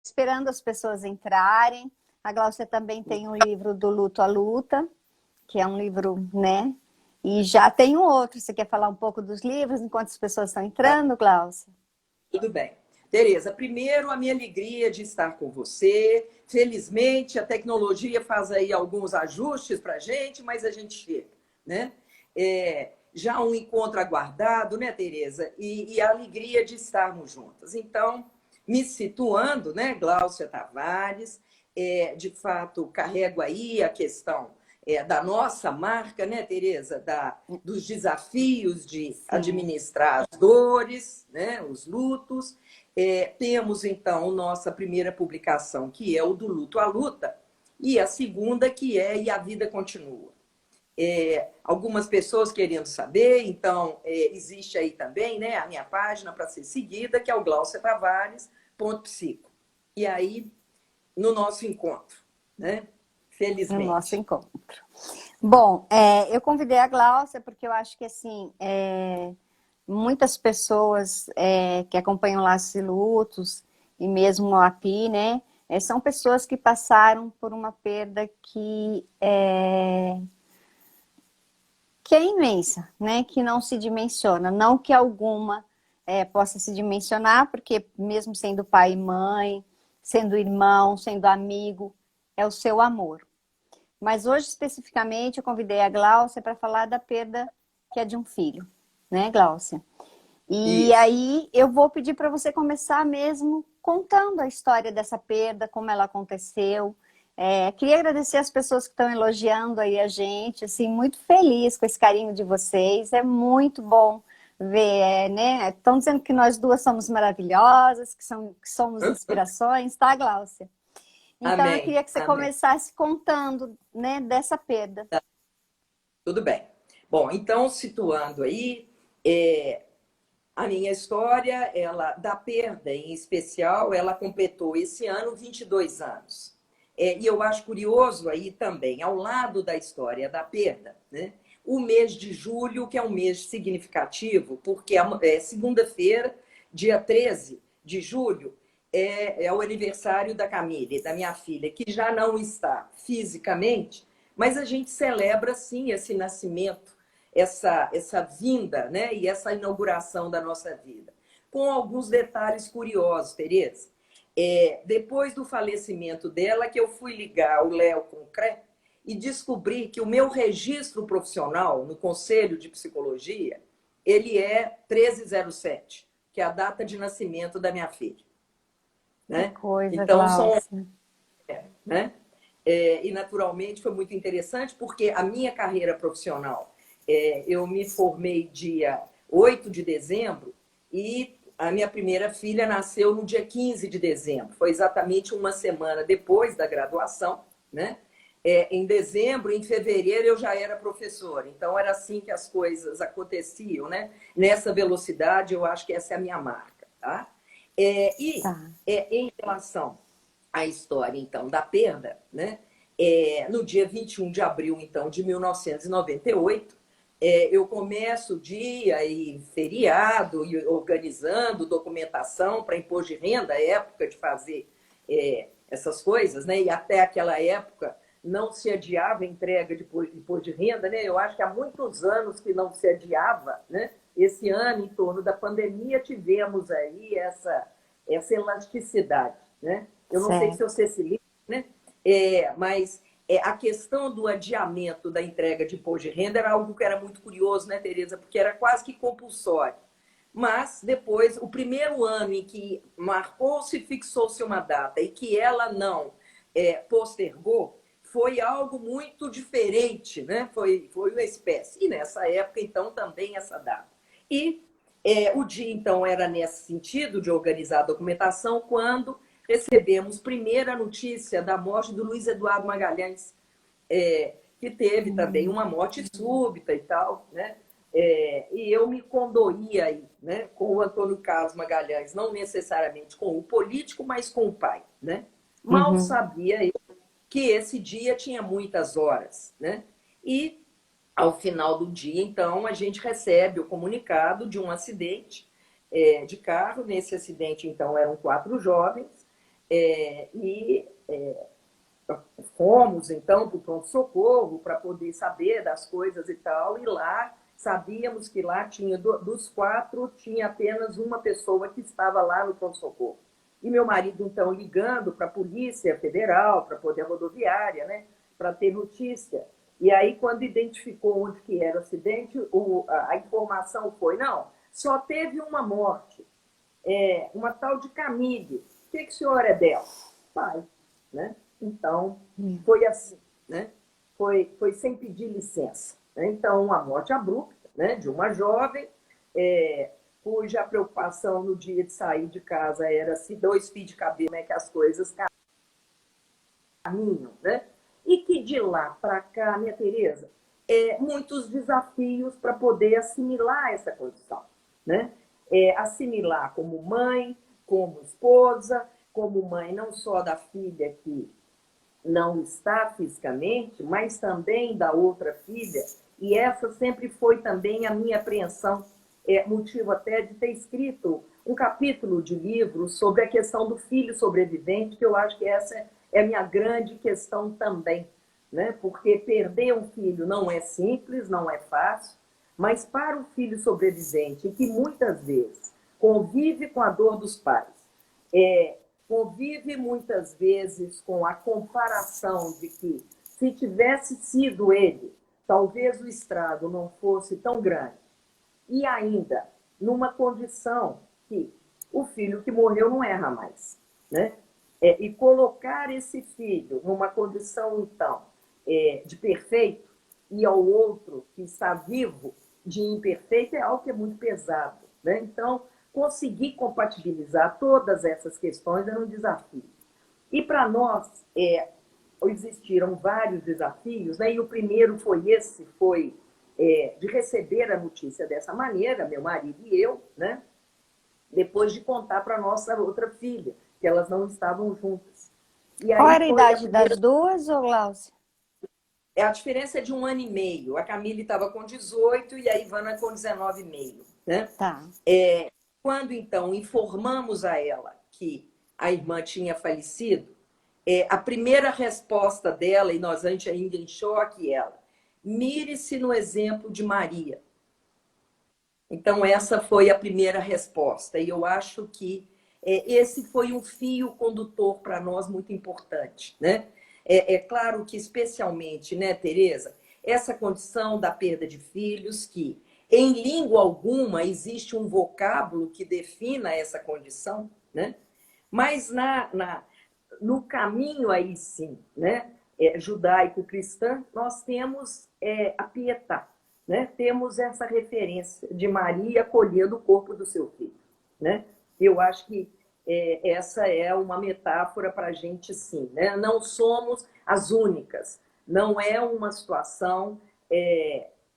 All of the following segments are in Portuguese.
esperando as pessoas entrarem. A Gláucia também tem um livro do Luto à Luta, que é um livro, né? E já tem um outro. Você quer falar um pouco dos livros enquanto as pessoas estão entrando, Gláucia? Tudo bem. Tereza, primeiro a minha alegria de estar com você. Felizmente a tecnologia faz aí alguns ajustes para a gente, mas a gente chega, né? Já um encontro aguardado, né, Tereza? E a alegria de estarmos juntas. Então, me situando, né, Gláucia Tavares, de fato carrego aí a questão da nossa marca, né, Tereza? Dos desafios de Sim. administrar as dores, né, os lutos. Temos, então, nossa primeira publicação, que é o do Luto à Luta, e a segunda, que é E a Vida Continua. Algumas pessoas querendo saber, então, existe aí também, né, a minha página para ser seguida, que é o glauciatavares.psico. E aí, no nosso encontro, né? No nosso Felizmente. encontro. Bom, eu convidei a Gláucia porque eu acho que, assim, muitas pessoas que acompanham Laços e Lutos, e mesmo aqui, né, são pessoas que passaram por uma perda que é imensa, né, que não se dimensiona. Não que alguma possa se dimensionar, porque mesmo sendo pai e mãe, sendo irmão, sendo amigo, é o seu amor. Mas hoje, especificamente, eu convidei a Gláucia para falar da perda que é de um filho, né, Gláucia? E Isso. aí eu vou pedir para você começar mesmo contando a história dessa perda, como ela aconteceu. Queria agradecer as pessoas que estão elogiando aí a gente, assim, muito feliz com esse carinho de vocês. É muito bom ver, né? Estão dizendo que nós duas somos maravilhosas, que somos inspirações, tá, Gláucia? Então eu Amém, queria que você amém. começasse contando, né, dessa perda. Tudo bem. Bom, então, situando aí, é, a minha história, ela da perda em especial, ela completou esse ano 22 anos. E eu acho curioso aí também, ao lado da história da perda, né? O mês de julho, que é um mês significativo, porque segunda-feira, dia 13 de julho, é o aniversário da Camille, da minha filha, que já não está fisicamente, mas a gente celebra, sim, esse nascimento, essa vinda, né? E essa inauguração da nossa vida. Com alguns detalhes curiosos, Tereza. Depois do falecimento dela, que eu fui ligar o Léo Concré e descobri que o meu registro profissional no Conselho de Psicologia, ele é 1307, que é a data de nascimento da minha filha, Que né? coisa, Então, Gláucia. né? E naturalmente foi muito interessante, porque a minha carreira profissional, eu me formei dia 8 de dezembro e a minha primeira filha nasceu no dia 15 de dezembro. Foi exatamente uma semana depois da graduação, né? Em dezembro, em fevereiro, eu já era professora. Então, era assim que as coisas aconteciam, né? Nessa velocidade, eu acho que essa é a minha marca, tá? Tá. Em relação à história, então, da perda, né? No dia 21 de abril, então, de 1998, eu começo o dia e feriado, e organizando documentação para imposto de renda, época de fazer essas coisas, né? E até aquela época não se adiava a entrega de imposto de renda, né? Eu acho que há muitos anos que não se adiava, né? Esse ano, em torno da pandemia, tivemos aí essa elasticidade, né? Eu não sei se Certo. você se lembra, né? Mas a questão do adiamento da entrega de imposto de renda era algo que era muito curioso, né, Tereza? Porque era quase que compulsório. Mas depois, o primeiro ano em que marcou-se e fixou-se uma data e que ela não postergou, foi algo muito diferente, né? Foi uma espécie. E nessa época, então, também essa data. E o dia, então, era nesse sentido de organizar a documentação, quando recebemos primeira notícia da morte do Luiz Eduardo Magalhães, que teve também uma morte súbita e tal, né? E eu me condoía aí, né, com o Antônio Carlos Magalhães, não necessariamente com o político, mas com o pai, né? Mal Uhum. sabia eu que esse dia tinha muitas horas, né? E ao final do dia, então, a gente recebe o comunicado de um acidente de carro. Nesse acidente, então, eram 4 jovens. E fomos, então, para o pronto-socorro para poder saber das coisas e tal, e lá sabíamos que lá tinha, dos 4, tinha apenas uma pessoa que estava lá no pronto-socorro. E meu marido, então, ligando para a Polícia Federal, para poder rodoviária, né, para ter notícia. E aí, quando identificou onde que era o acidente, a informação foi, não, só teve uma morte, uma tal de Camille. O que o senhor é dela? Pai, né? Então, foi assim, né? Foi sem pedir licença. Né? Então, uma morte abrupta, né? De uma jovem, cuja preocupação no dia de sair de casa era se 2 fios de cabelo, né? Que as coisas caminham, né? E que de lá para cá, minha Tereza, muitos desafios para poder assimilar essa condição, né? Assimilar como mãe, como esposa, como mãe não só da filha que não está fisicamente, mas também da outra filha. E essa sempre foi também a minha apreensão, motivo até de ter escrito um capítulo de livro sobre a questão do filho sobrevivente, que eu acho que essa é a minha grande questão também, né? Porque perder um filho não é simples, não é fácil, mas para o filho sobrevivente, que muitas vezes convive com a dor dos pais, convive muitas vezes com a comparação de que, se tivesse sido ele, talvez o estrago não fosse tão grande. E ainda, numa condição que o filho que morreu não erra mais, né? E colocar esse filho numa condição, então, de perfeito, e ao outro que está vivo de imperfeito, é algo que é muito pesado, né? Então, conseguir compatibilizar todas essas questões era um desafio. E para nós, existiram vários desafios, né? E o primeiro foi de receber a notícia dessa maneira, meu marido e eu, né? Depois de contar para a nossa outra filha, que elas não estavam juntas. E Qual aí era a idade das duas, ô Glaucia? A diferença é de 1 ano e meio. A Camille estava com 18 e a Ivana com 19,5, né? Tá. Quando, então, informamos a ela que a irmã tinha falecido, a primeira resposta dela, e nós antes ainda em choque, mire-se no exemplo de Maria. Então, essa foi a primeira resposta. E eu acho que esse foi um fio condutor para nós muito importante, né? Claro que, especialmente, né, Tereza, essa condição da perda de filhos, que em língua alguma existe um vocábulo que defina essa condição, né? Mas no caminho aí sim, né, judaico-cristã, nós temos a Pietá, né? Temos essa referência de Maria acolhendo o corpo do seu filho, né? Eu acho que essa é uma metáfora para a gente, sim, né? Não somos as únicas, não é uma situação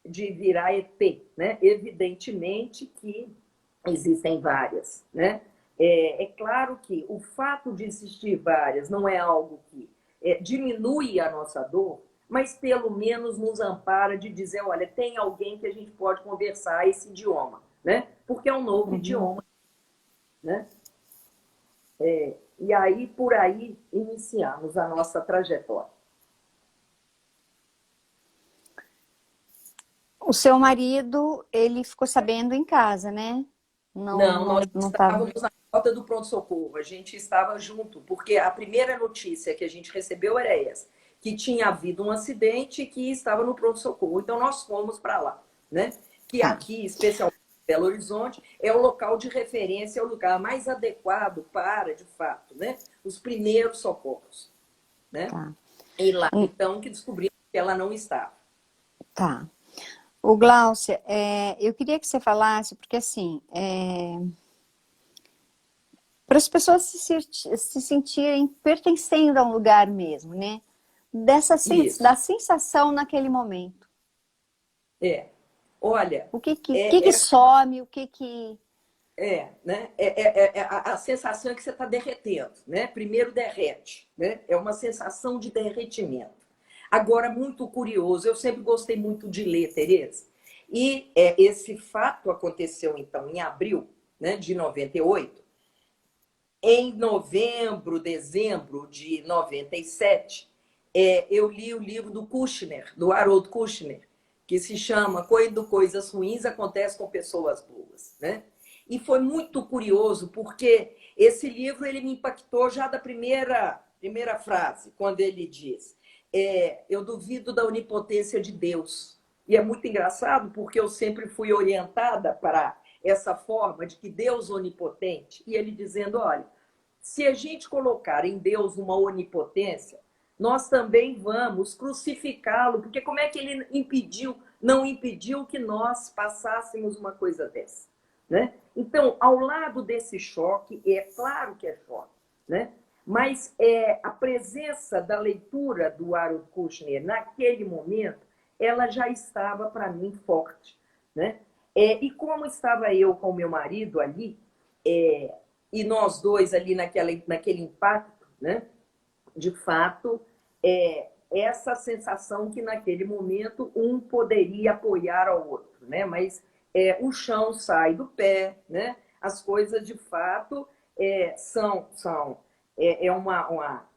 de virar ET, né? Evidentemente que existem várias, né? Claro que o fato de existir várias não é algo que diminui a nossa dor, mas pelo menos nos ampara de dizer, olha, tem alguém que a gente pode conversar esse idioma, né? Porque é um novo idioma, né? E aí, por aí, iniciamos a nossa trajetória. O seu marido, ele ficou sabendo em casa, né? Não, nós Não tava... estávamos na porta do pronto-socorro, a gente estava junto, porque a primeira notícia que a gente recebeu era essa, que tinha havido um acidente e que estava no pronto-socorro. Então, nós fomos para lá, né? Que aqui, especialmente em Belo Horizonte, é o local de referência, é o lugar mais adequado para, de fato, né, os primeiros socorros, né? Tá. E lá, então, que descobrimos que ela não estava. Tá. O Glaucia, eu queria que você falasse, porque assim, para as pessoas se sentirem pertencendo a um lugar mesmo, né? Da sensação naquele momento. Olha... O que some, o que... né? A sensação é que você está derretendo, né? Primeiro derrete, né? É uma sensação de derretimento. Agora, muito curioso, eu sempre gostei muito de ler, Tereza, e esse fato aconteceu, então, em abril, né, de 98, em novembro, dezembro de 97, eu li o livro do Kushner, do Harold Kushner, que se chama Quando Coisas Ruins Acontecem com Pessoas Boas, né? E foi muito curioso, porque esse livro ele me impactou já da primeira frase, quando ele diz: eu duvido da onipotência de Deus. E é muito engraçado, porque eu sempre fui orientada para essa forma de que Deus é onipotente, e ele dizendo: olha, se a gente colocar em Deus uma onipotência, nós também vamos crucificá-lo, porque como é que ele não impediu que nós passássemos uma coisa dessa, né? Então, ao lado desse choque, é claro que é choque, né? Mas a presença da leitura do Harold Kushner naquele momento, ela já estava para mim forte, né? E como estava eu com o meu marido ali, e nós dois ali naquele impacto, né? De fato, essa sensação que naquele momento um poderia apoiar ao outro, né? Mas o chão sai do pé, né? As coisas de fato são uma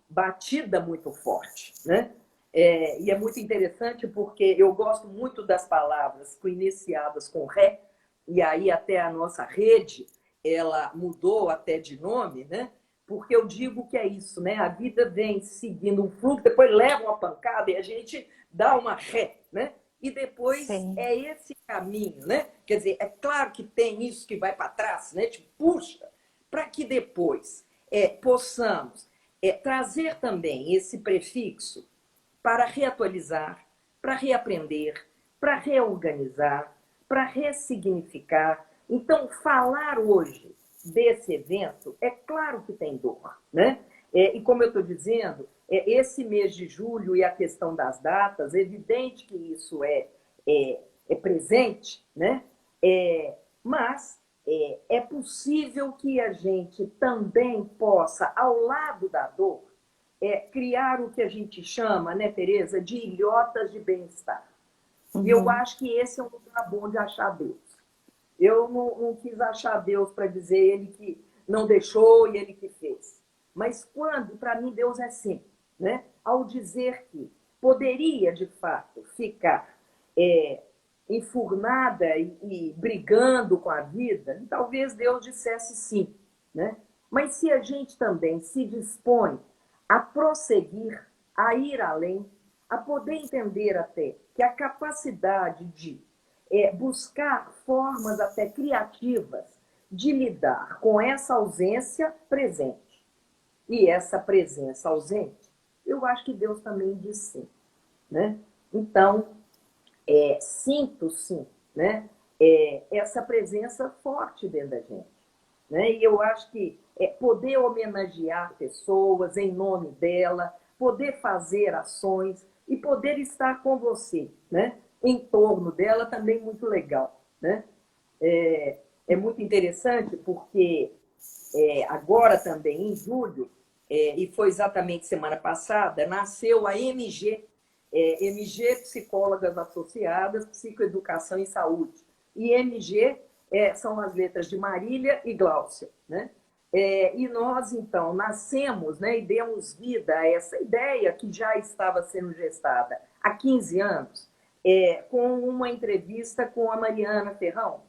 batida muito forte, né? E é muito interessante porque eu gosto muito das palavras iniciadas com ré, e aí até a nossa rede ela mudou até de nome, né? Porque eu digo que é isso, né? A vida vem seguindo um fluxo, depois leva uma pancada e a gente dá uma ré, né? E depois Sim. é esse caminho, né? Quer dizer, é claro que tem isso que vai para trás, né? Tipo, puxa, para que depois possamos trazer também esse prefixo para reatualizar, para reaprender, para reorganizar, para ressignificar. Então, falar hoje desse evento, é claro que tem dor, né? E como eu estou dizendo, esse mês de julho e a questão das datas, é evidente que isso é presente, né? Mas é possível que a gente também possa, ao lado da dor, criar o que a gente chama, né, Tereza, de ilhotas de bem-estar. E eu acho que esse é um lugar bom de achar Deus. Eu não quis achar Deus para dizer ele que não deixou e ele que fez. Mas quando, para mim, Deus é sim, né? Ao dizer que poderia, de fato, ficar enfurnada e brigando com a vida, talvez Deus dissesse sim, né? Mas se a gente também se dispõe a prosseguir, a ir além, a poder entender até que a capacidade de buscar formas até criativas de lidar com essa ausência presente e essa presença ausente, eu acho que Deus também diz sim, né? Então, sinto sim, né? Essa presença forte dentro da gente, né? E eu acho que poder homenagear pessoas em nome dela, poder fazer ações e poder estar com você, né? Em torno dela também muito legal, né? É muito interessante porque agora também, em julho, e foi exatamente semana passada, nasceu a MG, MG Psicólogas Associadas, Psicoeducação e Saúde. E MG são as letras de Marília e Gláucia, né? E nós, então, nascemos, né, e demos vida a essa ideia que já estava sendo gestada há 15 anos, com uma entrevista com a Mariana Ferrão.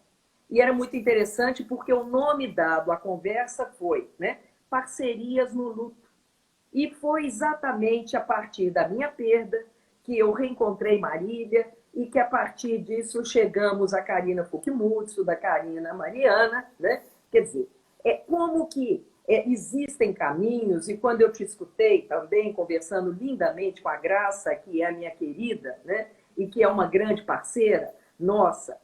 E era muito interessante porque o nome dado à conversa foi, né, Parcerias no Luto. E foi exatamente a partir da minha perda que eu reencontrei Marília e que a partir disso chegamos a Karina Fukimutsu, da Karina Mariana, né? Quer dizer, como que existem caminhos, e quando eu te escutei também conversando lindamente com a Graça, que é a minha querida, né? E que é uma grande parceira nossa,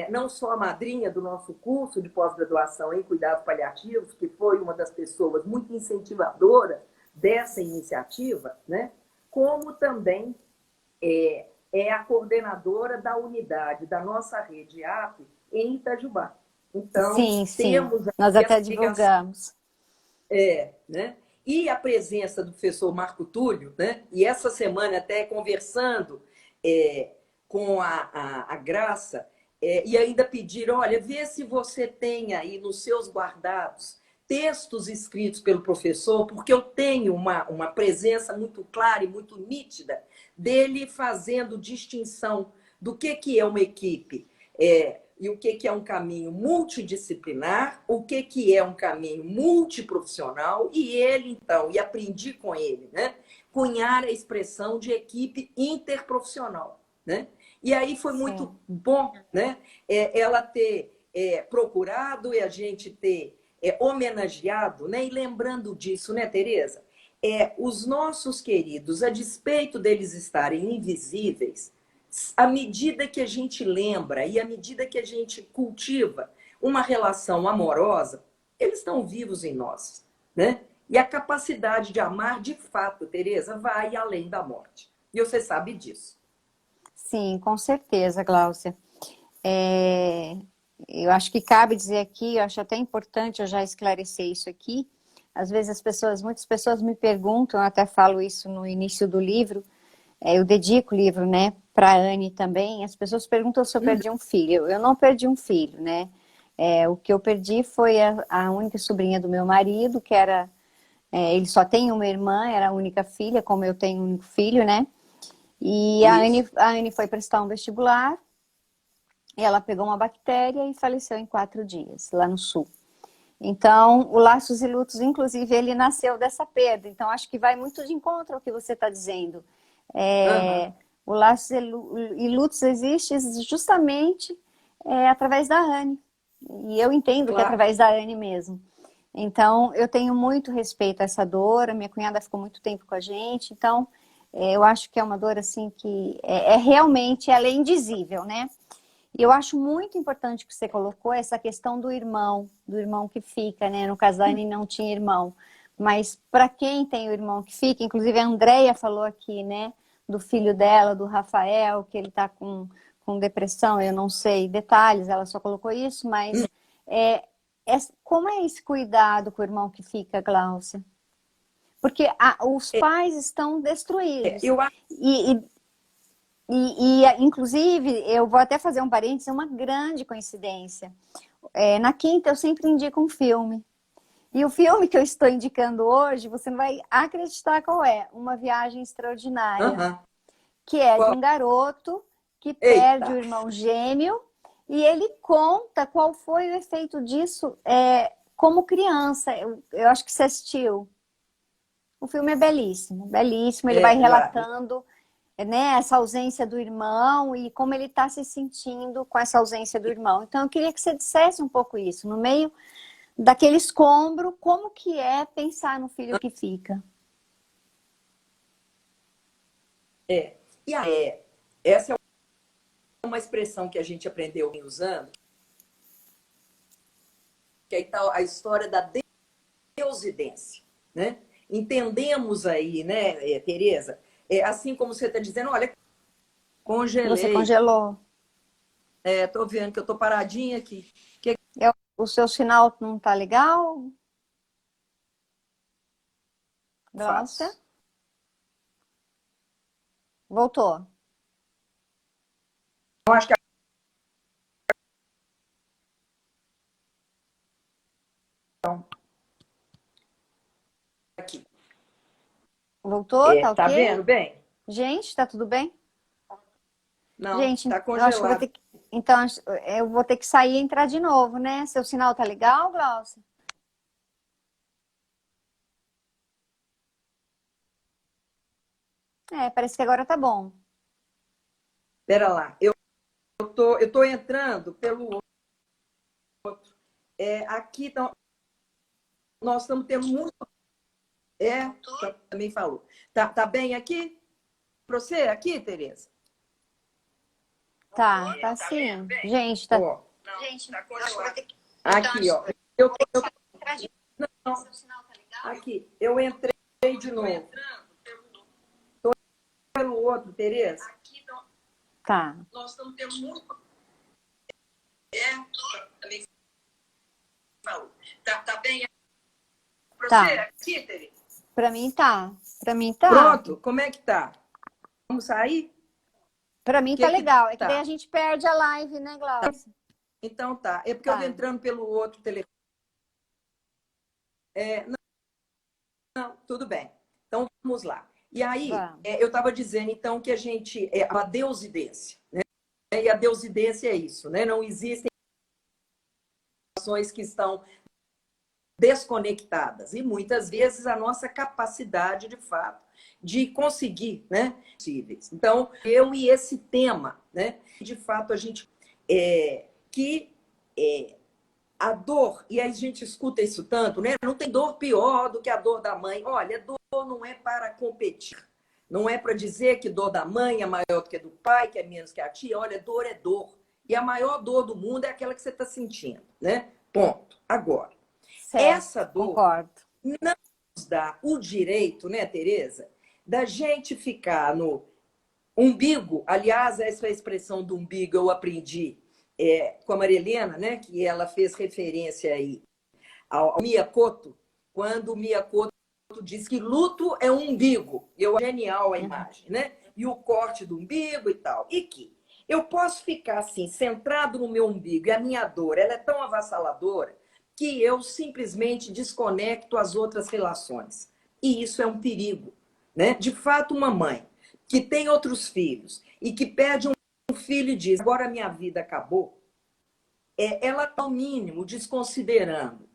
não só a madrinha do nosso curso de pós-graduação em cuidados paliativos, que foi uma das pessoas muito incentivadora dessa iniciativa, né? Como também a coordenadora da unidade da nossa rede AP em Itajubá. Então, Sim, sim. temos Nós aqui até essa ligação. divulgamos. Né? E a presença do professor Marco Túlio, né? E essa semana até conversando com a Graça, e ainda pediram, olha, vê se você tem aí nos seus guardados textos escritos pelo professor, porque eu tenho uma presença muito clara e muito nítida dele fazendo distinção do que é uma equipe e o que é um caminho multidisciplinar, o que é um caminho multiprofissional, e ele, então, e aprendi com ele, né? Cunhar a expressão de equipe interprofissional, né? E aí foi muito Sim. bom, né? Ela ter procurado e a gente ter homenageado, né? E lembrando disso, né, Tereza? Os nossos queridos, a despeito deles estarem invisíveis, à medida que a gente lembra e à medida que a gente cultiva uma relação amorosa, eles estão vivos em nós, né? E a capacidade de amar, de fato, Tereza, vai além da morte. E você sabe disso. Sim, com certeza, Gláucia. Eu acho que cabe dizer aqui, eu acho até importante eu já esclarecer isso aqui. Às vezes muitas pessoas me perguntam, eu até falo isso no início do livro, eu dedico o livro, né, para a Anne também. As pessoas perguntam se eu perdi um filho. Eu não perdi um filho, né? O que eu perdi foi a única sobrinha do meu marido, que era... ele só tem uma irmã, era a única filha, como eu tenho um único filho, né? E Isso. a Anne foi prestar um vestibular, e ela pegou uma bactéria e faleceu em 4 dias, lá no sul. Então, o Laços e Lutos, inclusive, ele nasceu dessa perda. Então, acho que vai muito de encontro ao que você está dizendo. Uhum. O Laços e Lutos existe justamente através da Anne. E eu entendo que é Claro. através da Anne mesmo. Então, eu tenho muito respeito a essa dor. A minha cunhada ficou muito tempo com a gente. Então, eu acho que é uma dor assim que realmente ela é indizível, né? E eu acho muito importante que você colocou essa questão do irmão que fica, né? No caso da Anne não tinha irmão. Mas para quem tem o irmão que fica, inclusive a Andrea falou aqui, né? Do filho dela, do Rafael, que ele está com depressão, eu não sei detalhes, ela só colocou isso, mas como é esse cuidado com o irmão que fica, Gláucia? Porque os pais estão destruídos. Eu acho Inclusive, eu vou até fazer um parênteses, é uma grande coincidência. Na quinta, eu sempre indico um filme. E o filme que eu estou indicando hoje, você não vai acreditar qual é. Uma Viagem Extraordinária. Uhum. Que é de Qual? um garoto que perde o Eita! irmão gêmeo. E ele conta qual foi o efeito disso como criança. Eu acho que você assistiu. O filme é belíssimo, belíssimo. Ele vai Já. relatando, né, essa ausência do irmão e como ele está se sentindo com essa ausência do irmão. Então, eu queria que você dissesse um pouco isso, no meio daquele escombro, como que é pensar no filho que fica. E essa é uma expressão que a gente aprendeu usando, que aí está a história da deusidência, né? Entendemos aí, né, Tereza? Assim como você está dizendo, olha, Você congelei. congelou. Tô vendo que eu tô paradinha aqui. O seu sinal não tá legal, Glaucia? Faço. Voltou. Eu acho que aqui. Voltou, tá Tá ok? vendo bem? Gente, tá tudo bem? Não, Gente, tá eu acho que eu vou congelado. ter que... Então, eu vou ter que sair e entrar de novo, né? Seu sinal tá legal, Glaucia? Parece que agora tá bom. Pera lá. Eu tô entrando pelo outro. Aqui nós estamos tendo muito. Também falou. Tá bem aqui? Pra você aqui, Tereza? Tá sim. Gente, tá... Ó, Gente, eu acho que eu vou ter que... aqui, ó. Não, aqui, eu entrei de novo. Tô pelo outro, Tereza. Tá. Nós estamos tendo muito. Também falou. Tá bem pra você Tá. aqui, Tereza? Pra mim tá. Pra mim tá. Pronto, como é que tá? Vamos sair? Pra mim O tá que que legal. É que daí a tá? gente perde a live, né, Glaucia? Então tá. É porque eu Tá. vou entrando pelo outro telefone. Não, tudo bem. Então, vamos lá. E aí, Vamos. eu estava dizendo, então, que a gente... a deusidência, né? E a deusidência é isso, né? Não existem ações que estão desconectadas. E, muitas vezes, a nossa capacidade, de fato, de conseguir, né? Possíveis. Então, eu e esse tema, né? De fato, a gente... a dor, e a gente escuta isso tanto, né? Não tem dor pior do que a dor da mãe. Olha, dor não é para competir. Não é para dizer que dor da mãe é maior do que a do pai, que é menos que a tia. Olha, dor é dor. E a maior dor do mundo é aquela que você está sentindo, né? Ponto. Agora, Certo, essa dor concordo. não nos dá o direito, né, Tereza, da gente ficar no umbigo. Aliás, essa expressão do umbigo eu aprendi com a Maria Helena, né, que ela fez referência aí ao Miyakoto, quando o Miyakoto diz que luto é um umbigo. Eu genial a imagem, né? E o corte do umbigo e tal. E que eu posso ficar assim, centrado no meu umbigo, e a minha dor, ela é tão avassaladora que eu simplesmente desconecto as outras relações. E isso é um perigo, né? De fato, uma mãe que tem outros filhos e que perde um filho e diz, agora minha vida acabou, ela está, ao mínimo, desconsiderando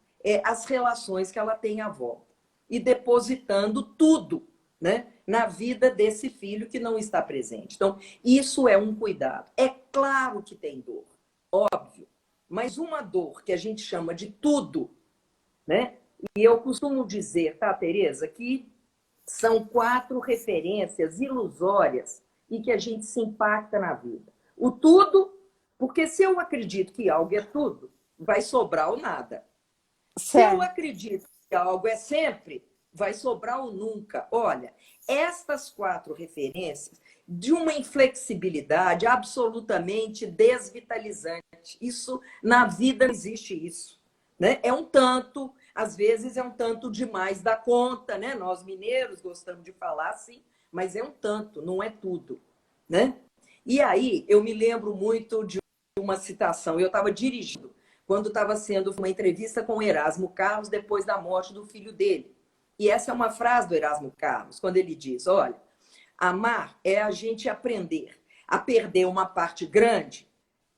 as relações que ela tem à volta e depositando tudo, né, na vida desse filho que não está presente. Então, isso é um cuidado. É claro que tem dor, óbvio, mas uma dor que a gente chama de tudo, né? E eu costumo dizer, tá, Tereza, que são 4 referências ilusórias e que a gente se impacta na vida. O tudo, porque se eu acredito que algo é tudo, vai sobrar o nada. Se eu Certo. acredito que algo é sempre, vai sobrar o nunca. Olha, estas 4 referências de uma inflexibilidade absolutamente desvitalizante. Isso, na vida, não existe isso, né? É um tanto, às vezes é um tanto demais da conta, né? Nós mineiros gostamos de falar assim, mas é um tanto, não é tudo, né? E aí, eu me lembro muito de uma citação. Eu estava dirigindo quando estava sendo uma entrevista com o Erasmo Carlos depois da morte do filho dele. E essa é uma frase do Erasmo Carlos, quando ele diz, olha, amar é a gente aprender a perder uma parte grande,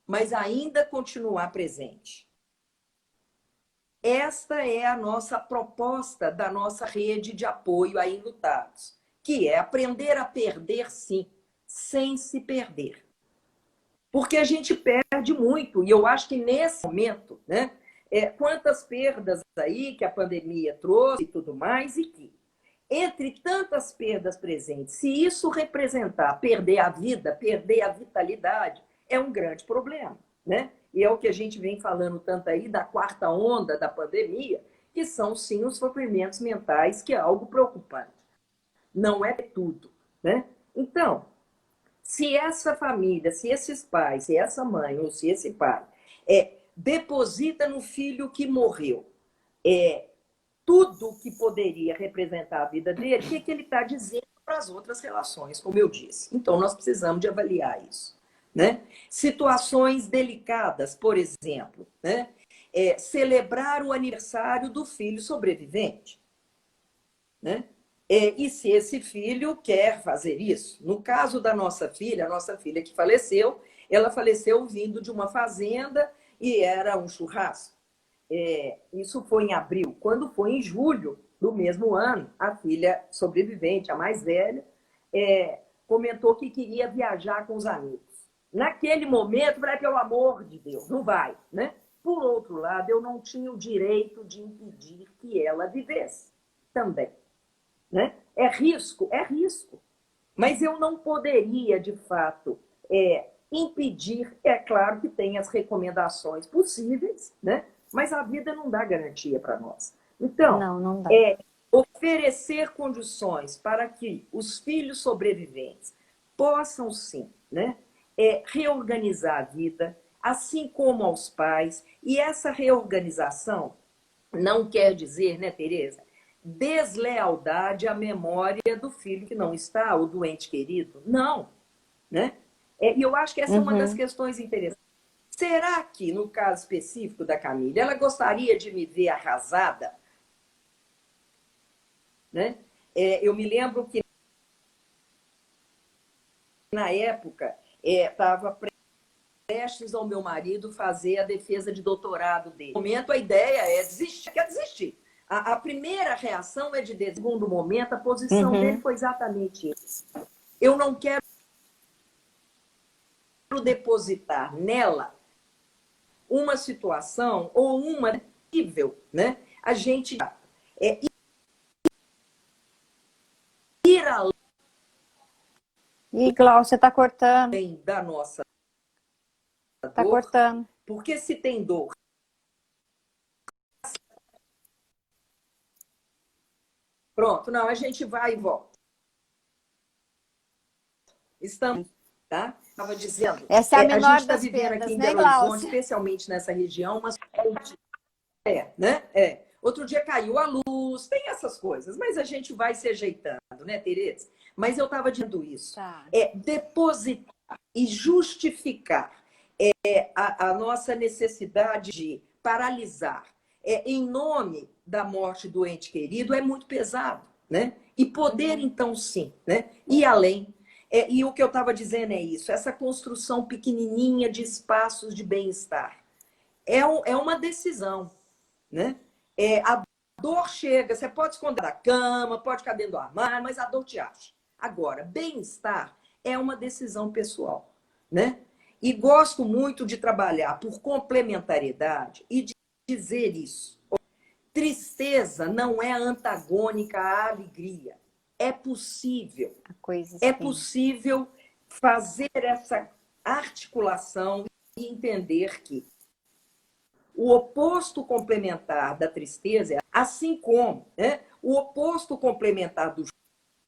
mas ainda continuar presente. Esta é a nossa proposta da nossa rede de apoio a enlutados, que é aprender a perder, sim, sem se perder. Porque a gente perde muito, e eu acho que nesse momento, né, quantas perdas aí que a pandemia trouxe e tudo mais, e que, entre tantas perdas presentes, se isso representar perder a vida, perder a vitalidade, é um grande problema, né? E é o que a gente vem falando tanto aí da 4ª onda da pandemia, que são, sim, os sofrimentos mentais, que é algo preocupante. Não é tudo, né? Então, se essa família, se esses pais, se essa mãe ou se esse pai deposita no filho que morreu tudo que poderia representar a vida dele, o que ele está dizendo para as outras relações, como eu disse. Então, nós precisamos de avaliar isso, né? Situações delicadas, por exemplo, né? Celebrar o aniversário do filho sobrevivente, né? E se esse filho quer fazer isso? No caso da nossa filha, a nossa filha que faleceu, ela faleceu vindo de uma fazenda e era um churrasco. Isso foi em abril. Quando foi em julho do mesmo ano, a filha sobrevivente, a mais velha, comentou que queria viajar com os amigos. Naquele momento, falei, pelo amor de Deus, não vai, né? Por outro lado, eu não tinha o direito de impedir que ela vivesse também, né? É risco, é risco. Mas eu não poderia, de fato, impedir. É claro que tem as recomendações possíveis, né? Mas a vida não dá garantia para nós. Então, Não, não dá. oferecer condições para que os filhos sobreviventes possam, sim, né, reorganizar a vida, assim como aos pais. E essa reorganização não quer dizer, né, Tereza, deslealdade à memória do filho que não está, o doente querido. Não, né? E eu acho que essa é uma das questões interessantes. Será que, no caso específico da Camila, ela gostaria de me ver arrasada né? Eu me lembro que na época estava prestes ao meu marido fazer a defesa de doutorado dele. No momento, a ideia é desistir, quer desistir. A primeira reação é de desistir. No segundo momento, a posição dele foi exatamente essa. Eu não quero depositar nela uma situação ou uma nível, né? A gente ir além Glaucia, está cortando. da nossa Está dor, cortando. porque se tem dor, pronto, não, a gente vai e volta. Estamos, tá? Estava dizendo, Essa é a a menor gente está das vivendo perdas, aqui em né, Belo Horizonte, Glaucia? especialmente nessa região, mas né? Outro dia caiu a luz, tem essas coisas, mas a gente vai se ajeitando, né, Tereza? Mas eu estava dizendo isso. Tá. Depositar e justificar a nossa necessidade de paralisar em nome da morte do ente querido é muito pesado, né? E poder, então, sim, né? Ir além. E o que eu estava dizendo é isso, essa construção pequenininha de espaços de bem-estar. É uma decisão, né? A dor chega, você pode esconder da cama, pode ficar dentro do armário, mas a dor te acha. Agora, bem-estar é uma decisão pessoal, né? E gosto muito de trabalhar por complementariedade e de dizer isso. Tristeza não é antagônica à alegria. É possível. É possível fazer essa articulação e entender que o oposto complementar da tristeza, assim como, né, o oposto complementar do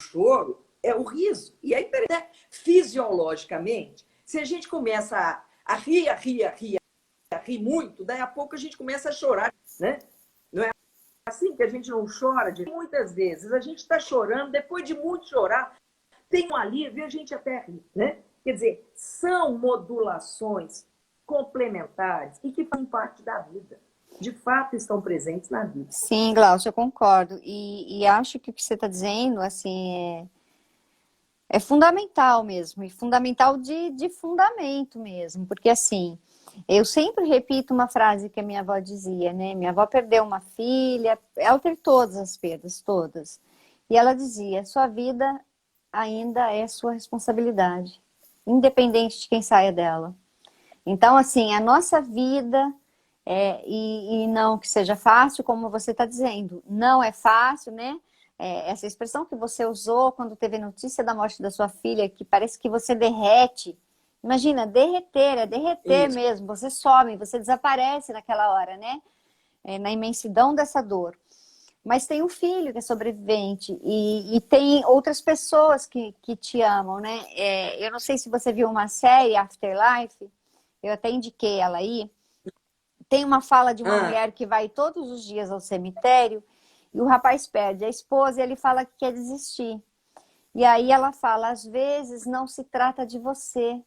choro é o riso. E aí, né, fisiologicamente, se a gente começa a rir, a rir muito, daí a pouco a gente começa a chorar, né? Não é assim que a gente não chora? Muitas vezes a gente está chorando, depois de muito chorar, tem um alívio e a gente até ri, né? Quer dizer, são modulações complementares e que fazem parte da vida. De fato, estão presentes na vida. Sim, Glaucia, eu concordo. E acho que o que você está dizendo, assim, é fundamental mesmo. E fundamental de fundamento mesmo. Porque, assim, eu sempre repito uma frase que a minha avó dizia, né? Minha avó perdeu uma filha, ela teve todas as perdas, todas. E ela dizia, sua vida ainda é sua responsabilidade, independente de quem saia dela. Então, assim, a nossa vida, e não que seja fácil, como você está dizendo, não é fácil, né? Essa expressão que você usou quando teve notícia da morte da sua filha, que parece que você derrete. Imagina, derreter, é derreter Isso. mesmo. Você some, você desaparece naquela hora, né? Na imensidão dessa dor. Mas tem um filho que é sobrevivente e tem outras pessoas que te amam, né? Eu não sei se você viu uma série, Afterlife, eu até indiquei ela aí. Tem uma fala de uma mulher que vai todos os dias ao cemitério e o rapaz perde a esposa e ele fala que quer desistir. E aí ela fala, às vezes não se trata de você,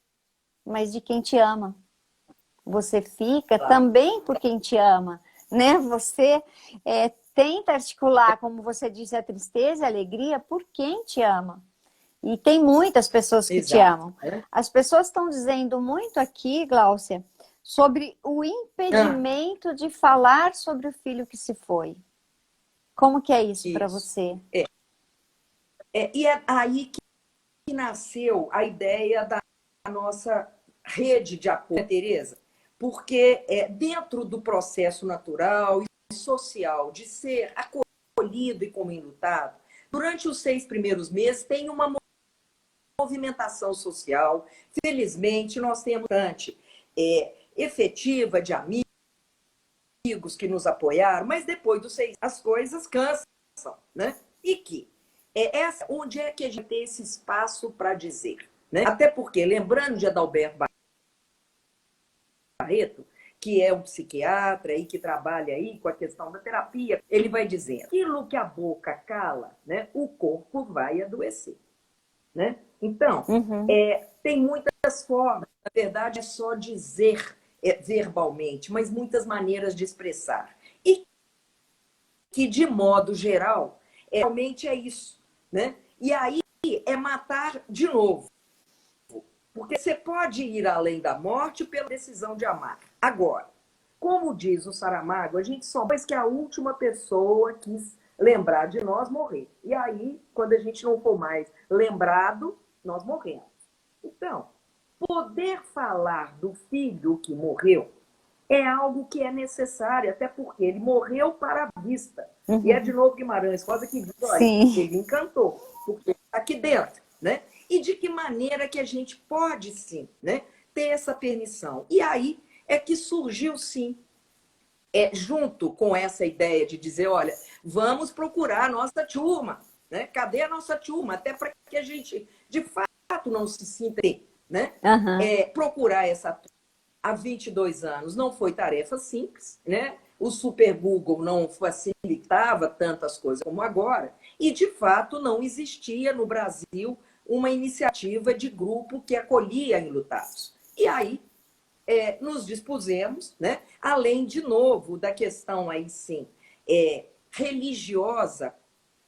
mas de quem te ama. Você fica também por quem te ama, né? Você tenta articular, como você disse, a tristeza e a alegria por quem te ama. E tem muitas pessoas que te amam. As pessoas estão dizendo muito aqui, Glaucia, sobre o impedimento de falar sobre o filho que se foi. Como que é isso para você? E é aí que nasceu a ideia da nossa rede de apoio, né, Tereza? Porque dentro do processo natural e social de ser acolhido e como enlutado, durante os 6 primeiros meses tem uma movimentação social. Felizmente, nós temos bastante efetiva de amigos que nos apoiaram, mas depois dos 6, as coisas cansam, né? E que onde é que a gente tem esse espaço para dizer? Né? Até porque, lembrando de Adalberto Barreto, que é um psiquiatra e que trabalha aí com a questão da terapia, ele vai dizer, aquilo que a boca cala, né, o corpo vai adoecer. Né? Então, tem muitas formas, na verdade é só dizer verbalmente, mas muitas maneiras de expressar. E que, de modo geral, realmente é isso, né? E aí é matar de novo. Porque você pode ir além da morte pela decisão de amar. Agora, como diz o Saramago, a gente só depois que a última pessoa quis lembrar de nós morrer. E aí, quando a gente não for mais lembrado, nós morremos. Então, poder falar do filho que morreu é algo que é necessário, até porque ele morreu para a vista. E é de novo Guimarães Rosa que diz, olha, ele encantou, porque está aqui dentro, né? E de que maneira que a gente pode, sim, né, ter essa permissão. E aí é que surgiu, sim, junto com essa ideia de dizer, olha, vamos procurar a nossa turma, né? Cadê a nossa turma? Até para que a gente, de fato, não se sinta, né? Procurar essa turma há 22 anos não foi tarefa simples, né? O Super Google não facilitava tantas coisas como agora, e, de fato, não existia no Brasil uma iniciativa de grupo que acolhia enlutados. E aí nos dispusemos, né? Além, de novo, da questão aí sim religiosa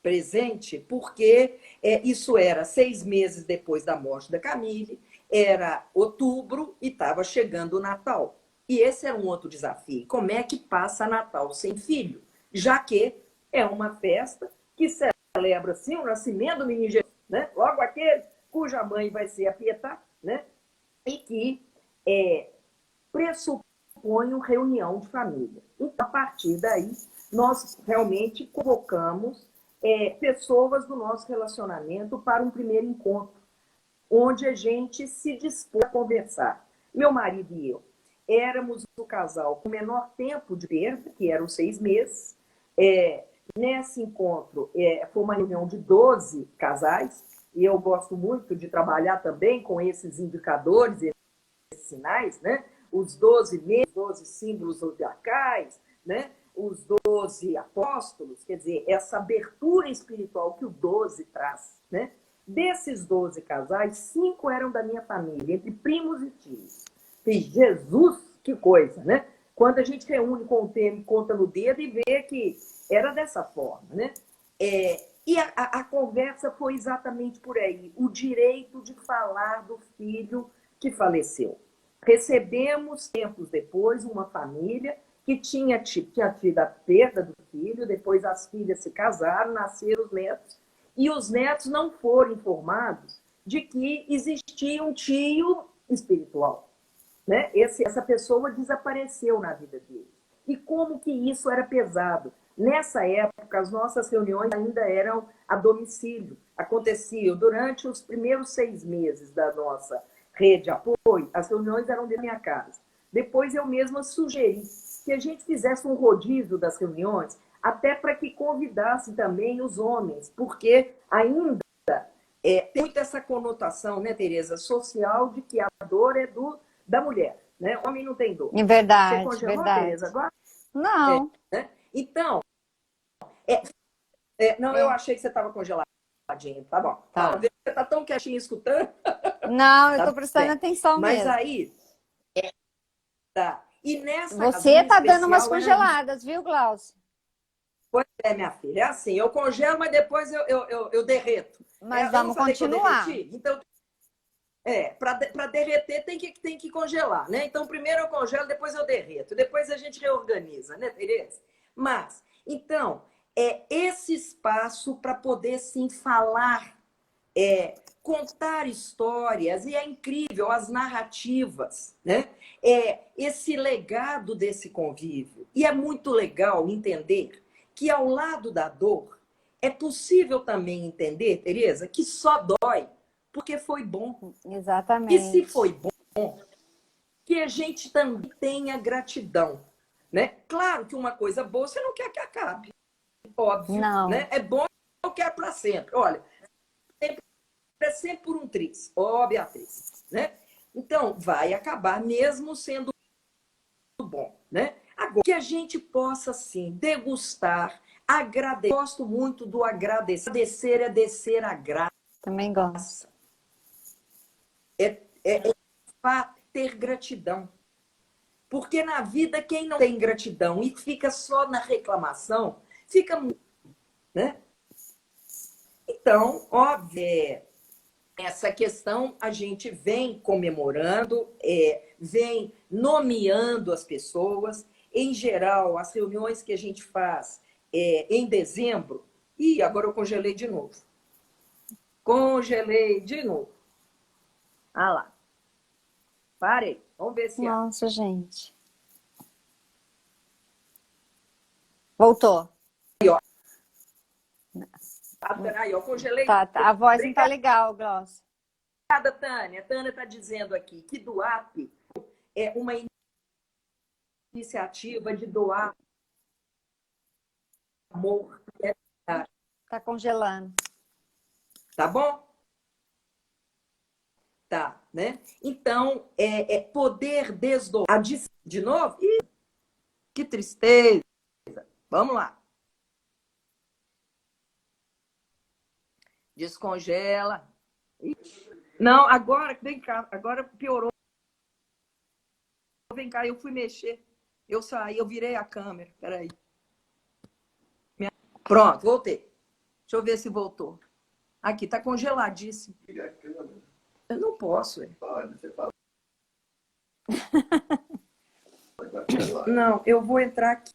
presente, porque isso era 6 meses depois da morte da Camille, era outubro e estava chegando o Natal. E esse era um outro desafio. Como é que passa Natal sem filho? Já que é uma festa que celebra assim, o nascimento do menino Jesus, né? Logo aquele cuja mãe vai ser a Pietá, né? E que pressupõe uma reunião de família. Então, a partir daí, nós realmente convocamos pessoas do nosso relacionamento para um primeiro encontro, onde a gente se dispôs a conversar. Meu marido e eu éramos o casal com menor tempo de perda, que eram 6 meses. Nesse encontro, foi uma reunião de 12 casais, e eu gosto muito de trabalhar também com esses indicadores, esses sinais, né? Os 12 meses, 12 símbolos zodiacais, né? Os 12 apóstolos, quer dizer, essa abertura espiritual que o 12 traz, né? Desses 12 casais, 5 eram da minha família, entre primos e tios. E Jesus, que coisa, né? Quando a gente reúne com o tema e conta no dedo e vê que era dessa forma, né? E a conversa foi exatamente por aí, o direito de falar do filho que faleceu. Recebemos, tempos depois, uma família que tinha tido a perda do filho, depois as filhas se casaram, nasceram os netos, e os netos não foram informados de que existia um tio espiritual, né? Essa pessoa desapareceu na vida deles. E como que isso era pesado? Nessa época, as nossas reuniões ainda eram a domicílio. Aconteciam durante os primeiros 6 meses da nossa rede de apoio, as reuniões eram da minha casa. Depois eu mesma sugeri que a gente fizesse um rodízio das reuniões, até para que convidasse também os homens, porque ainda tem muito essa conotação, né, Tereza, social, de que a dor é da mulher, né? O homem não tem dor. É verdade, Você congelou, verdade. Tereza, agora? Não. Né? Então, não, eu achei que você estava congeladinho. Tá bom. Tá. Você está tão quietinho escutando. Não, eu Tá estou prestando bem. atenção Mas mesmo. aí, tá. E nessa Você ocasião está dando umas especial era isso. congeladas, viu, Glaucio? Pois é, minha filha. É assim, eu congelo, mas depois eu derreto. Mas Eu não vamos falei que eu continuar. derreti? Então, para derreter tem que congelar, né? Então, primeiro eu congelo, depois eu derreto. Depois a gente reorganiza, né, Tereza? Mas, então, esse espaço para poder, sim, falar, contar histórias, e é incrível, as narrativas, né? Esse legado desse convívio. E é muito legal entender que, ao lado da dor, é possível também entender, Tereza, que só dói porque foi bom. E se Exatamente. foi bom, que a gente também tenha gratidão, né? Claro que uma coisa boa você não quer que acabe, óbvio, Não. né? É bom, eu quero para sempre. Olha, é sempre por um triz, ó, Beatriz, né? Então, vai acabar mesmo sendo bom, né? Agora, que a gente possa, sim, degustar, agradecer. Eu gosto muito do agradecer. Agradecer é descer a graça. Também gosto. É ter gratidão. Porque na vida, quem não tem gratidão e fica só na reclamação, fica, né? Então, óbvio, essa questão a gente vem comemorando, vem nomeando as pessoas. Em geral, as reuniões que a gente faz em dezembro. E agora eu congelei de novo. Congelei de novo. Ah lá. Parei. Vamos ver se abre. Nossa, gente. Voltou. Aí, ó. Aí, ó, congelei. Tá. A voz não tá Obrigada, legal, Glaucia. Tânia. Tânia está dizendo aqui que doar é uma iniciativa de doar amor. Tá congelando. Tá bom? Tá, né? Então, poder desdobrar. De novo? Ih, que tristeza. Vamos lá. Descongela. Não, agora, vem cá, agora piorou. Vem cá, eu fui mexer. Eu saí, eu virei a câmera. Peraí. Pronto, voltei. Deixa eu ver se voltou. Aqui, tá congeladíssimo. Eu não posso. Não, eu vou entrar aqui.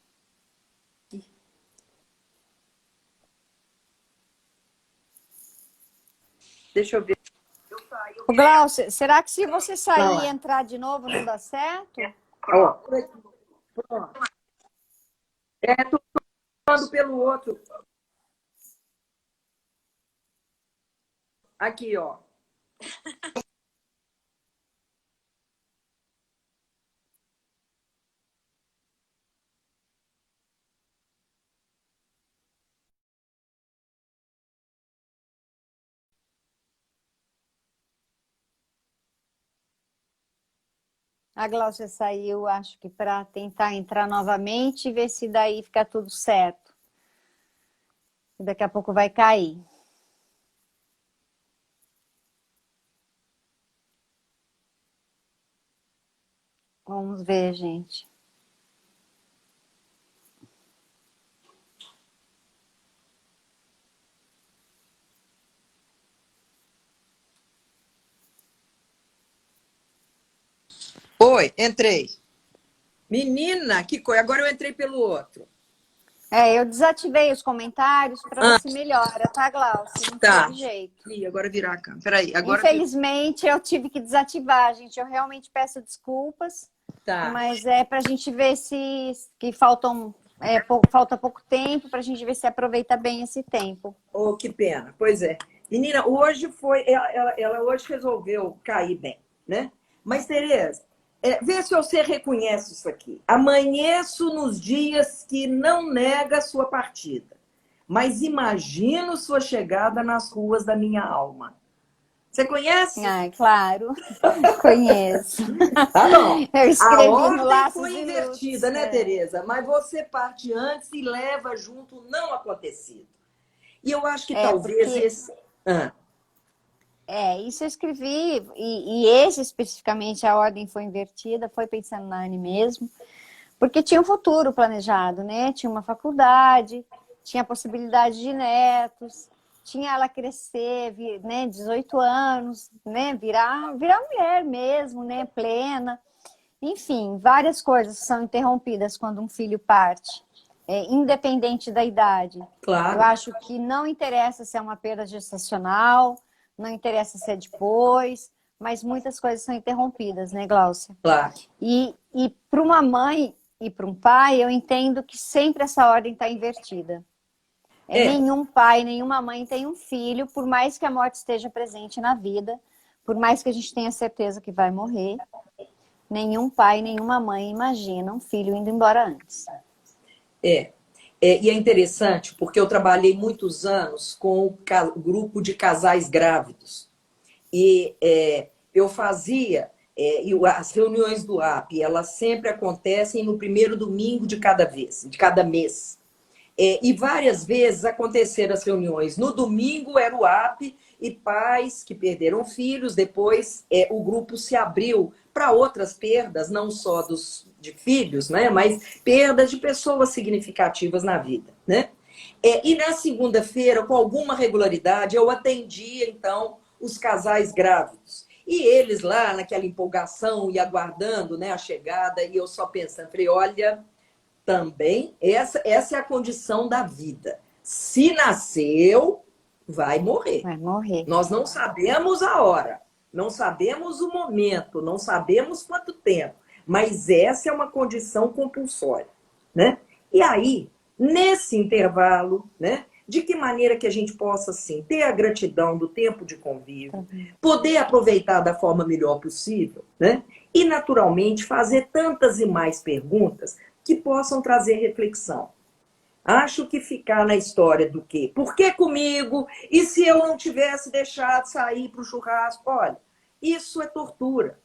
Deixa eu ver. Ô, Glaucia, será que se você sair e entrar de novo não dá certo? Ó, pronto. Tô falando pelo outro. Aqui, ó. A Glaucia saiu, acho que para tentar entrar novamente e ver se daí fica tudo certo. Daqui a pouco vai cair. Vamos ver, gente. Oi, entrei. Menina, que coisa. Agora eu entrei pelo outro. Eu desativei os comentários para ver se melhora, tá, Glaucia? Não Tá. teve jeito. Ih, agora virar a câmera. Peraí, agora. Infelizmente, eu tive que desativar, gente. Eu realmente peço desculpas. Tá. Mas é para a gente ver se que falta pouco tempo, para a gente ver se aproveita bem esse tempo. Oh, que pena. Pois é. Menina, hoje foi. Ela hoje resolveu cair bem, né? Mas, Tereza, vê se você reconhece isso aqui. Amanheço nos dias que não nega sua partida, mas imagino sua chegada nas ruas da minha alma. Você conhece? Ah, claro, conheço. Tá bom. Eu escrevi A no ordem Laços foi e invertida, Lutos, né, Tereza? Mas você parte antes e leva junto o não acontecido. E eu acho que talvez porque... esse... isso eu escrevi, e esse especificamente, a ordem foi invertida, foi pensando na Anne mesmo, porque tinha um futuro planejado, né? Tinha uma faculdade, tinha a possibilidade de netos, tinha ela crescer, né, 18 anos, né, virar mulher mesmo, né, plena. Enfim, várias coisas são interrompidas quando um filho parte, independente da idade. Claro. Eu acho que não interessa se é uma perda gestacional, não interessa se é depois, mas muitas coisas são interrompidas, né, Glaucia? Claro. E para uma mãe e para um pai, eu entendo que sempre essa ordem está invertida. Nenhum pai, nenhuma mãe tem um filho, por mais que a morte esteja presente na vida, por mais que a gente tenha certeza que vai morrer, nenhum pai, nenhuma mãe imagina um filho indo embora antes. E é interessante porque eu trabalhei muitos anos com o grupo de casais grávidos. E eu fazia, as reuniões do AP, elas sempre acontecem no primeiro domingo de cada mês. E várias vezes aconteceram as reuniões. No domingo era o AP e pais que perderam filhos. Depois o grupo se abriu para outras perdas, não só de filhos, né? Mas perdas de pessoas significativas na vida, né? E na segunda-feira, com alguma regularidade, eu atendia, então, os casais grávidos. E eles lá, naquela empolgação e aguardando, né, a chegada, e eu só pensando, falei, olha, também, essa é a condição da vida. Se nasceu, vai morrer. Vai morrer. Nós não sabemos a hora, não sabemos o momento, não sabemos quanto tempo, mas essa é uma condição compulsória, né? E aí, nesse intervalo, né, de que maneira que a gente possa, assim, ter a gratidão do tempo de convívio, poder aproveitar da forma melhor possível, né? E, naturalmente, fazer tantas e mais perguntas que possam trazer reflexão. Acho que ficar na história do quê? Por que comigo? E se eu não tivesse deixado sair para o churrasco? Olha, isso é tortura.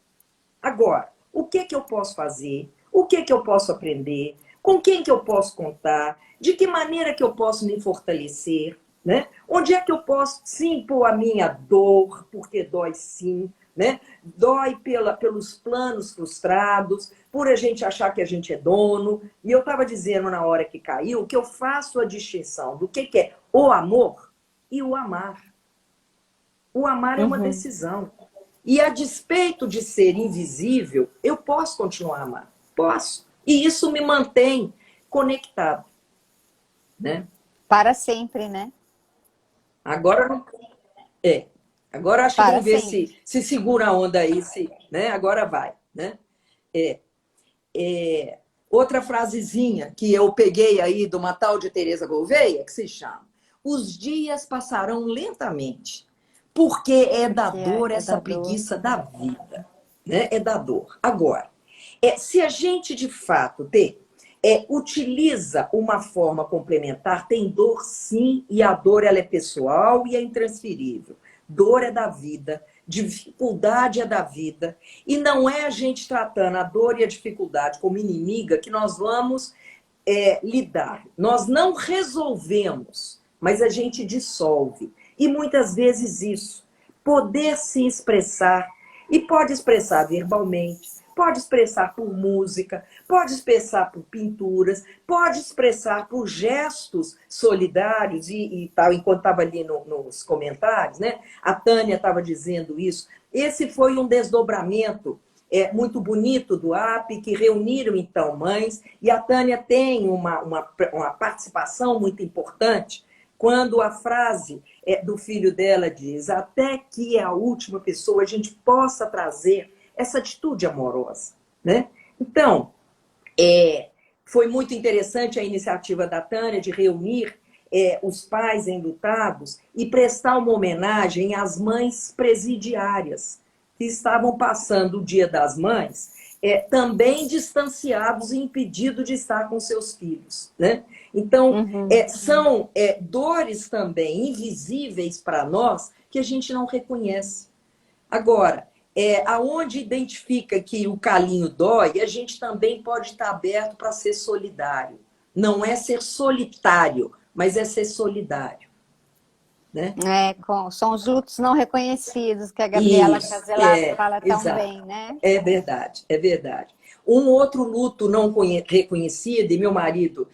Agora, o que que eu posso fazer? O que que eu posso aprender? Com quem que eu posso contar? De que maneira que eu posso me fortalecer? Né? Onde é que eu posso, sim, pôr a minha dor, porque dói sim, né? Dói pelos planos frustrados, por a gente achar que a gente é dono. E eu estava dizendo na hora que caiu que eu faço a distinção do que é o amor e o amar. O amar é uma decisão. E a despeito de ser invisível, eu posso continuar a amar. Posso. E isso me mantém conectado. Né? Para sempre, né? Agora não. Agora acho que Para vamos ver sempre. se segura a onda aí, né? Agora vai. Né? É, outra frasezinha que eu peguei aí de uma tal de Teresa Gouveia, que se chama: os dias passarão lentamente, porque é da Porque dor é essa da dor. preguiça da vida. Né? É da dor. Agora, se a gente de fato utiliza uma forma complementar, tem dor sim, e a dor ela é pessoal e é intransferível. Dor é da vida, dificuldade é da vida, e não é a gente tratando a dor e a dificuldade como inimiga que nós vamos lidar. Nós não resolvemos, mas a gente dissolve. E muitas vezes isso, poder se expressar, e pode expressar verbalmente, pode expressar por música, pode expressar por pinturas, pode expressar por gestos solidários e tal. Enquanto estava ali nos comentários, né? A Tânia estava dizendo isso. Esse foi um desdobramento muito bonito do AP, que reuniram, então, mães. E a Tânia tem uma participação muito importante quando a frase do filho dela diz: até que a última pessoa a gente possa trazer essa atitude amorosa. Né? Então, foi muito interessante a iniciativa da Tânia de reunir os pais enlutados e prestar uma homenagem às mães presidiárias, que estavam passando o Dia das Mães também distanciados e impedidos de estar com seus filhos. Né? Então, são dores também invisíveis para nós que a gente não reconhece. Agora, aonde identifica que o calinho dói, a gente também pode estar aberto para ser solidário. Não é ser solitário, mas é ser solidário. Né? São os lutos não reconhecidos, que a Gabriela Isso, Caselato fala tão exato. bem, né? É verdade, é verdade. Um outro luto não reconhecido, e meu marido,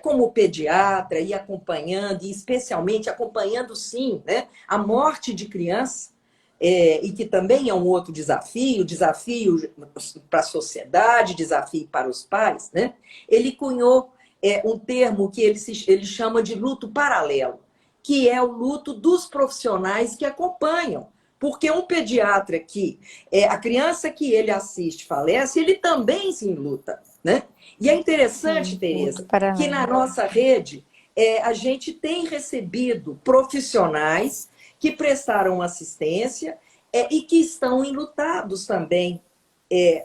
como pediatra, e acompanhando, e especialmente acompanhando, sim, né, a morte de criança, e que também é um outro desafio para a sociedade, desafio para os pais, né? Ele cunhou um termo que ele chama de luto paralelo, que é o luto dos profissionais que acompanham. Porque um pediatra que a criança que ele assiste falece, ele também se enluta. Né? E é interessante, Tereza, que na nossa rede a gente tem recebido profissionais que prestaram assistência e que estão enlutados também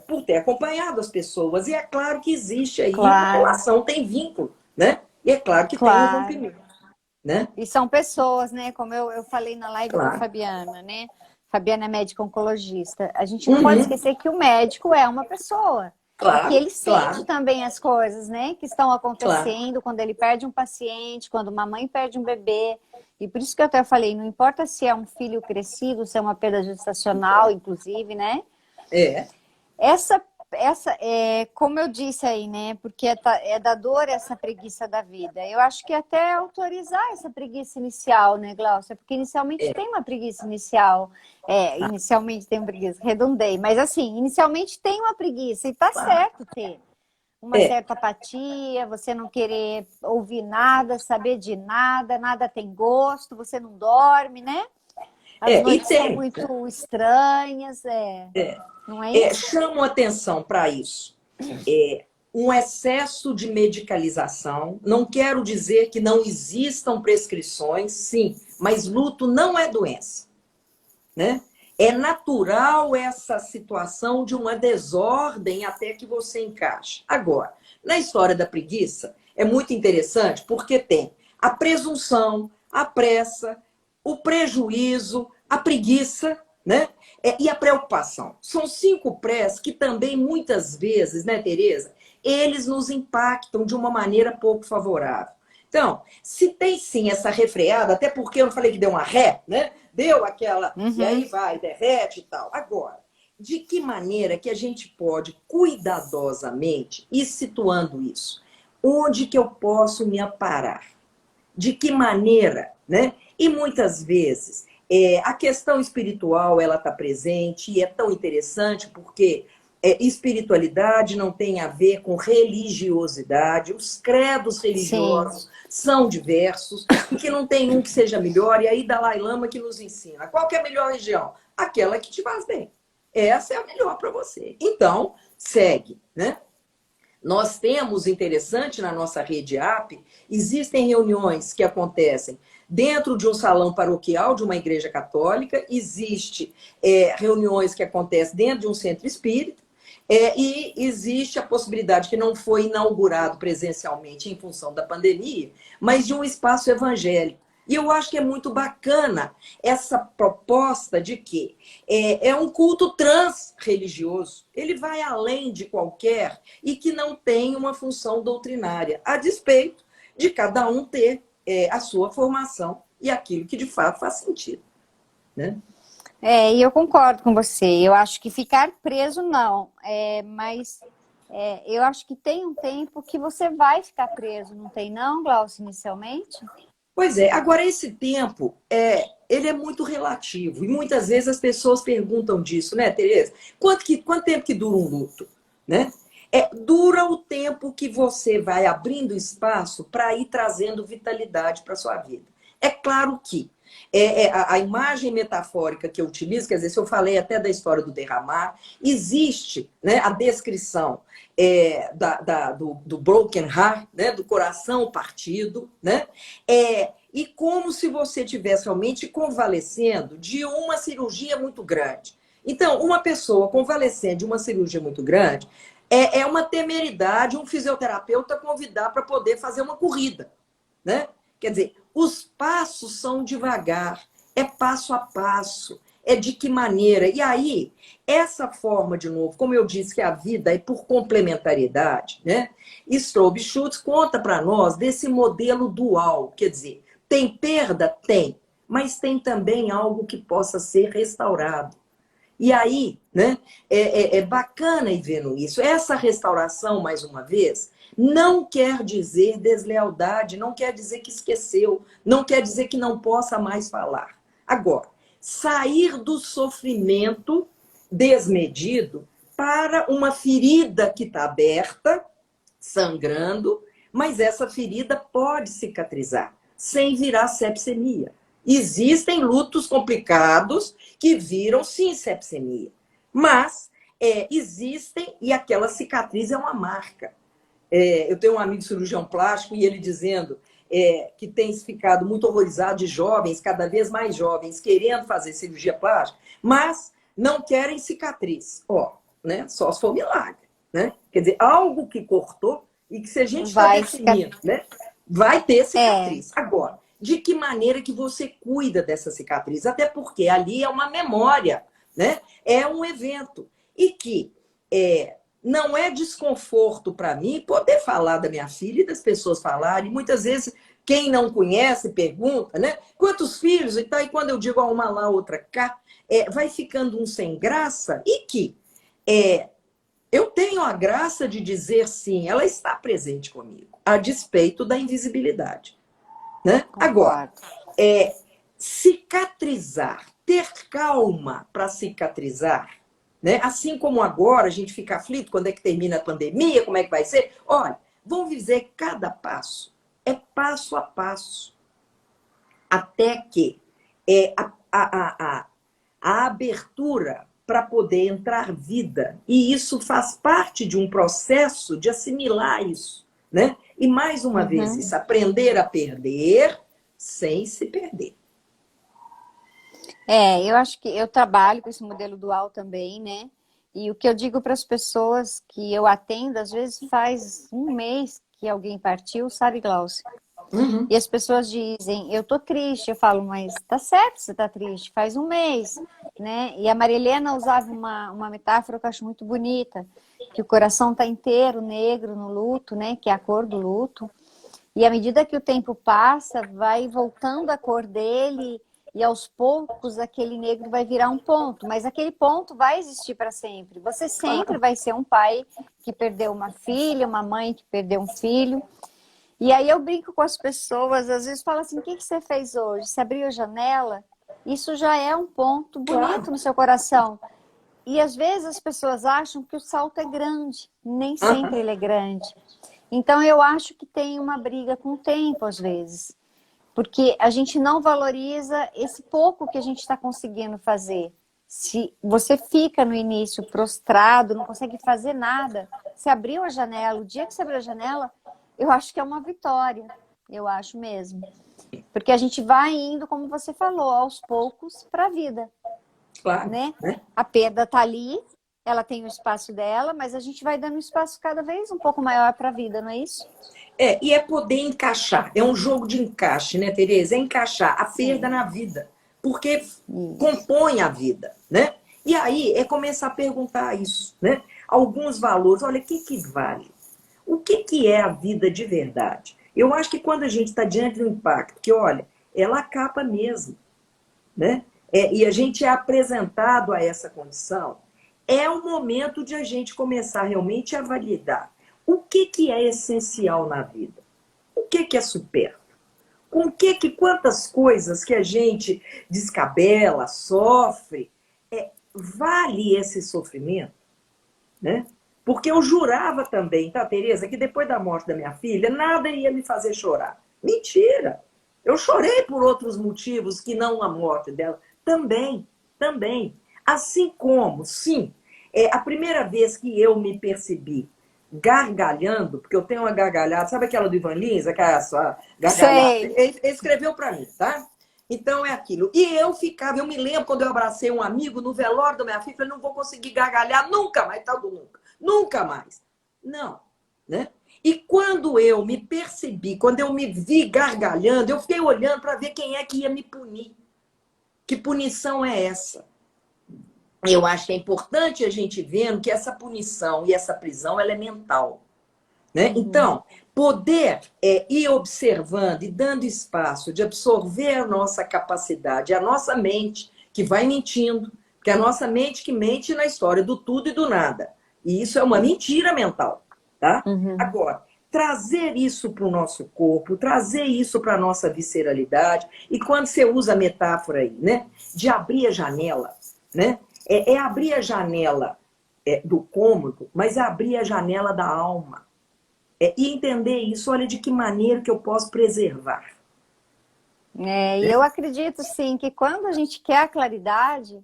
por ter acompanhado as pessoas. E é claro que existe aí uma relação, tem vínculo. Né? E é claro que tem um rompimento. Né? E são pessoas, né? Como eu falei na live com a Claro. Fabiana, né? Fabiana é médica oncologista. A gente não pode esquecer que o médico é uma pessoa. Claro, e que ele sente claro. também as coisas, né? Que estão acontecendo quando ele perde um paciente, quando uma mãe perde um bebê. E por isso que eu até falei, não importa se é um filho crescido, se é uma perda gestacional, inclusive, né? É. Essa como eu disse aí, né? Porque é da dor essa preguiça da vida. Eu acho que até autorizar essa preguiça inicial, né, Glaucia? Porque inicialmente tem uma preguiça inicial. Inicialmente tem uma preguiça, redundei. Mas assim, inicialmente tem uma preguiça e tá certo ter. Uma certa apatia, você não querer ouvir nada, saber de nada, nada tem gosto, você não dorme, né? As noites são muito estranhas, não é isso? Chamo atenção para isso. Um excesso de medicalização. Não quero dizer que não existam prescrições, sim, mas luto não é doença, né? É natural essa situação de uma desordem até que você encaixe. Agora, na história da preguiça, é muito interessante porque tem a presunção, a pressa, o prejuízo, a preguiça, né? E a preocupação. São 5 prés que também, muitas vezes, né, Tereza, eles nos impactam de uma maneira pouco favorável. Então, se tem sim essa refreada, até porque eu não falei que deu uma ré, né? Deu aquela, e aí vai, derrete e tal. Agora, de que maneira que a gente pode cuidadosamente ir situando isso? Onde que eu posso me aparar? De que maneira, né? E muitas vezes a questão espiritual ela está presente e é tão interessante porque espiritualidade não tem a ver com religiosidade, os credos religiosos são diversos e que não tem um que seja melhor, e aí Dalai Lama que nos ensina. Qual que é a melhor religião? Aquela que te faz bem. Essa é a melhor para você. Então, segue, né? Nós temos, interessante, na nossa rede app, existem reuniões que acontecem dentro de um salão paroquial de uma igreja católica, existe reuniões que acontecem dentro de um centro espírita, e existe a possibilidade que não foi inaugurado presencialmente em função da pandemia, mas de um espaço evangélico. E eu acho que é muito bacana essa proposta de que é um culto transreligioso. Ele vai além de qualquer e que não tem uma função doutrinária, a despeito de cada um ter a sua formação e aquilo que de fato faz sentido, né? E eu concordo com você. Eu acho que ficar preso não, mas eu acho que tem um tempo que você vai ficar preso, não tem não, Glaucia, inicialmente? Pois é, agora esse tempo, ele é muito relativo. E muitas vezes as pessoas perguntam disso, né, Tereza? Quanto tempo que dura um luto? Né? Dura o tempo que você vai abrindo espaço para ir trazendo vitalidade para a sua vida. É claro que a imagem metafórica que eu utilizo, quer dizer, se eu falei até da história do derramar, existe, né, a descrição do broken heart, né, do coração partido, né? E como se você estivesse realmente convalescendo de uma cirurgia muito grande. Então, uma pessoa convalescendo de uma cirurgia muito grande é uma temeridade um fisioterapeuta convidar para poder fazer uma corrida, né? Quer dizer, os passos são devagar, é passo a passo, é de que maneira. E aí, essa forma, de novo, como eu disse que a vida é por complementariedade, né? Strobe Schutz conta para nós desse modelo dual, quer dizer, tem perda? Tem, mas tem também algo que possa ser restaurado. E aí, né, é bacana ir vendo isso. Essa restauração, mais uma vez, não quer dizer deslealdade, não quer dizer que esqueceu, não quer dizer que não possa mais falar. Agora, sair do sofrimento desmedido para uma ferida que está aberta, sangrando, mas essa ferida pode cicatrizar, sem virar sepsemia. Existem lutos complicados que viram, sim, sepsemia. Mas existem, e aquela cicatriz é uma marca. Eu tenho um amigo cirurgião plástico e ele dizendo que tem ficado muito horrorizado de jovens, cada vez mais jovens, querendo fazer cirurgia plástica, mas não querem cicatriz. Né? Só se for milagre. Né? Quer dizer, algo que cortou e que se a gente está definindo, né? Vai ter cicatriz. Agora, de que maneira que você cuida dessa cicatriz? Até porque ali é uma memória, né? É um evento. E que não é desconforto para mim poder falar da minha filha e das pessoas falarem. Muitas vezes, quem não conhece pergunta, né? Quantos filhos? E tal, e quando eu digo uma lá, outra cá, vai ficando um sem graça. E que eu tenho a graça de dizer sim, ela está presente comigo, a despeito da invisibilidade, né? Agora, Concordo. cicatrizar, ter calma para cicatrizar, né? Assim como agora a gente fica aflito quando é que termina a pandemia, como é que vai ser? Olha, vamos dizer cada passo é passo a passo, até que a abertura para poder entrar vida. E isso faz parte de um processo de assimilar isso, né? E mais uma vez, isso, aprender a perder sem se perder. Eu acho que eu trabalho com esse modelo dual também, né? E o que eu digo para as pessoas que eu atendo, às vezes faz um mês que alguém partiu, sabe, Glaucia? Uhum. E as pessoas dizem, eu tô triste. Eu falo, mas tá certo, você tá triste, faz um mês, né? E a Maria Helena usava uma metáfora que eu acho muito bonita, que o coração tá inteiro negro no luto, né? Que é a cor do luto. E à medida que o tempo passa, vai voltando a cor dele e aos poucos aquele negro vai virar um ponto. Mas aquele ponto vai existir para sempre. Você sempre Claro. vai ser um pai que perdeu uma filha, uma mãe que perdeu um filho. E aí eu brinco com as pessoas, às vezes falo assim, o que você fez hoje? Você abriu a janela? Isso já é um ponto bonito no seu coração. E às vezes as pessoas acham que o salto é grande, nem sempre ele é grande. Então eu acho que tem uma briga com o tempo às vezes, porque a gente não valoriza esse pouco que a gente está conseguindo fazer. Se você fica no início prostrado, não consegue fazer nada, você abriu a janela, o dia que você abriu a janela, eu acho que é uma vitória, eu acho mesmo. Porque a gente vai indo, como você falou, aos poucos para a vida, Claro, né? né? A perda está ali, ela tem o espaço dela, mas a gente vai dando um espaço cada vez um pouco maior para a vida, não é isso? E é poder encaixar. É um jogo de encaixe, né, Tereza? É encaixar a perda Sim. na vida. Porque Isso. compõe a vida, né? E aí é começar a perguntar isso, né? Alguns valores. Olha, o que que vale? O que que é a vida de verdade? Eu acho que quando a gente está diante do impacto, que olha, ela acaba mesmo, né? E a gente é apresentado a essa condição, é o momento de a gente começar realmente a validar o que é essencial na vida, o que é supérfluo, com quantas coisas que a gente descabela, sofre, vale esse sofrimento, né? Porque eu jurava também, tá, Tereza, que depois da morte da minha filha, nada ia me fazer chorar. Mentira! Eu chorei por outros motivos que não a morte dela. Também, também. Assim como, sim, a primeira vez que eu me percebi gargalhando, porque eu tenho uma gargalhada, sabe aquela do Ivan Lins, aquela sua gargalhada? Sei. Ele escreveu para mim, tá? Então é aquilo. E eu me lembro quando eu abracei um amigo no velório da minha filha, falei, não vou conseguir gargalhar nunca mais, tal do nunca. Nunca mais. Não, né? E quando eu me percebi, quando eu me vi gargalhando, eu fiquei olhando para ver quem é que ia me punir. Que punição é essa? Eu acho que é importante a gente vendo que essa punição e essa prisão ela é mental. Né? Então, poder ir observando e dando espaço de absorver a nossa capacidade, a nossa mente, que vai mentindo, que é a nossa mente que mente na história do tudo e do nada. E isso é uma mentira mental. Tá? Agora, trazer isso para o nosso corpo, trazer isso para a nossa visceralidade, e quando você usa a metáfora aí, né, de abrir a janela, né, é abrir a janela do cômodo, mas é abrir a janela da alma. E entender isso, olha, de que maneira que eu posso preservar. E eu acredito, sim, que quando a gente quer a claridade,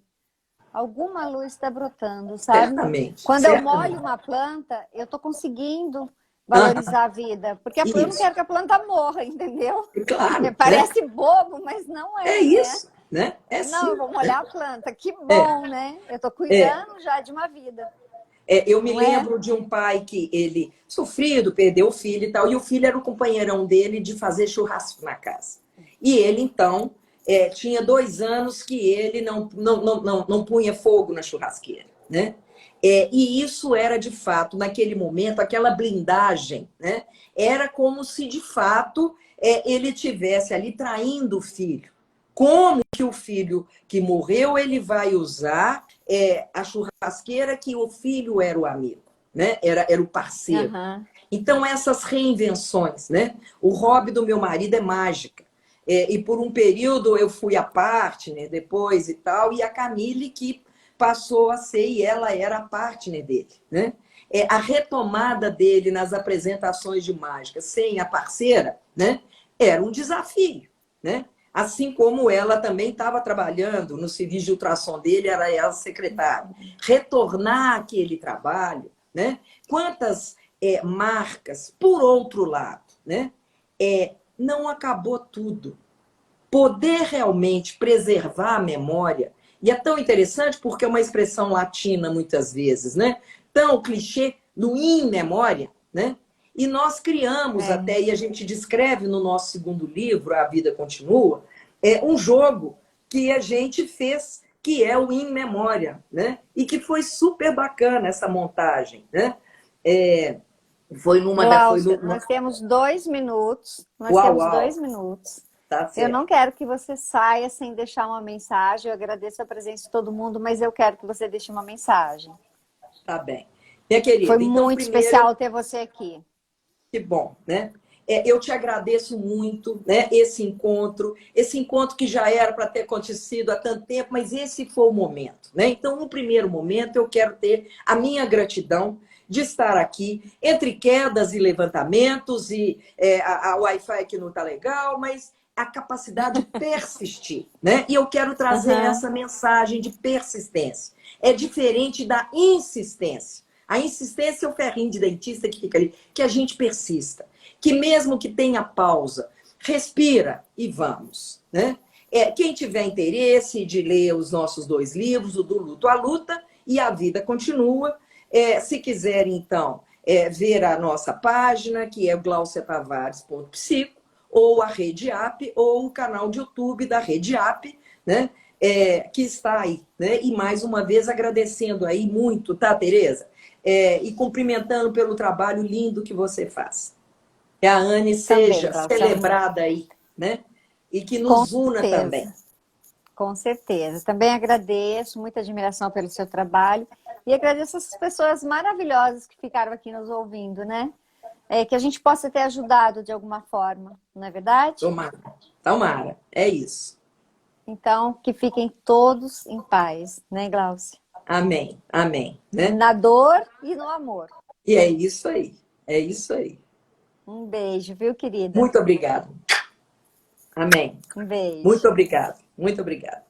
alguma luz está brotando, sabe? Certamente, Quando eu molho certamente. uma planta, eu estou conseguindo Ah, valorizar a vida. Porque eu não isso, quero que a planta morra, entendeu? claro, né? Parece bobo, mas não É é, né? isso, né? É Não, sim. eu vou molhar a planta. Que É, bom, né? Eu estou é. cuidando já de uma vida, Eu me não é? lembro de um pai que ele sofrido, perdeu o filho e tal, e o filho era o companheirão dele de fazer churrasco na casa. E ele, então, tinha 2 anos que ele não punha fogo na churrasqueira, né? E isso era, de fato, naquele momento, aquela blindagem, né? Era como se, de fato, ele tivesse ali traindo o filho. Como que o filho que morreu, ele vai usar a churrasqueira que o filho era o amigo, né? Era o parceiro. Aham. Então, essas reinvenções, né? O hobby do meu marido é mágica. E por um período eu fui à partner, depois e tal, e a Camille que passou a ser, e ela era a partner dele, né? A retomada dele nas apresentações de mágica sem a parceira, né? Era um desafio, né? Assim como ela também estava trabalhando no serviço de ultrassom dele, era ela secretária. Retornar aquele trabalho, né? Quantas marcas, por outro lado, né? Não acabou tudo. Poder realmente preservar a memória, e é tão interessante porque é uma expressão latina muitas vezes, né? Tão clichê no in memória, né? E nós criamos até, e a gente descreve no nosso segundo livro, A Vida Continua, um jogo que a gente fez, que é o in memória, né? E que foi super bacana essa montagem, né? Foi numa da. Glaucia, nós temos 2 minutos. Nós Uau, temos uau, 2 minutos. tá Eu não certo, quero que você saia sem deixar uma mensagem. Eu agradeço a presença de todo mundo, mas eu quero que você deixe uma mensagem. tá bem. Minha Foi querida, então, muito primeiro, especial ter você aqui. que bom, né? Eu te agradeço muito, né? Esse encontro que já era para ter acontecido há tanto tempo, mas esse foi o momento, né? Então, no primeiro momento, eu quero ter a minha gratidão de estar aqui, entre quedas e levantamentos, e a Wi-Fi que não está legal, mas a capacidade de persistir, né? E eu quero trazer Uhum. essa mensagem de persistência. É diferente da insistência. A insistência é o ferrinho de dentista que fica ali, que a gente persista. Que mesmo que tenha pausa, respira e vamos, né? Quem tiver interesse de ler os nossos 2 livros, o Do Luto à Luta e A Vida Continua, se quiser, então, ver a nossa página, que é glauciatavares.psico, ou a Rede App, ou o canal de YouTube da Rede App, né? Que está aí, né? E mais uma vez agradecendo aí muito, tá, Tereza? E cumprimentando pelo trabalho lindo que você faz. Que a Anne Também, seja Glaucia. celebrada aí, né? E que Com nos una também. certeza. Com certeza. Também agradeço, muita admiração pelo seu trabalho. E agradeço essas pessoas maravilhosas que ficaram aqui nos ouvindo, né? Que a gente possa ter ajudado de alguma forma, não é verdade? Tomara, tomara, é isso. Então, que fiquem todos em paz, né, Glaucia? Amém, amém, né? Na dor e no amor. E é isso aí, é isso aí. Um beijo, viu, querida? Muito obrigado. Amém. Um beijo. Muito obrigado, muito obrigado.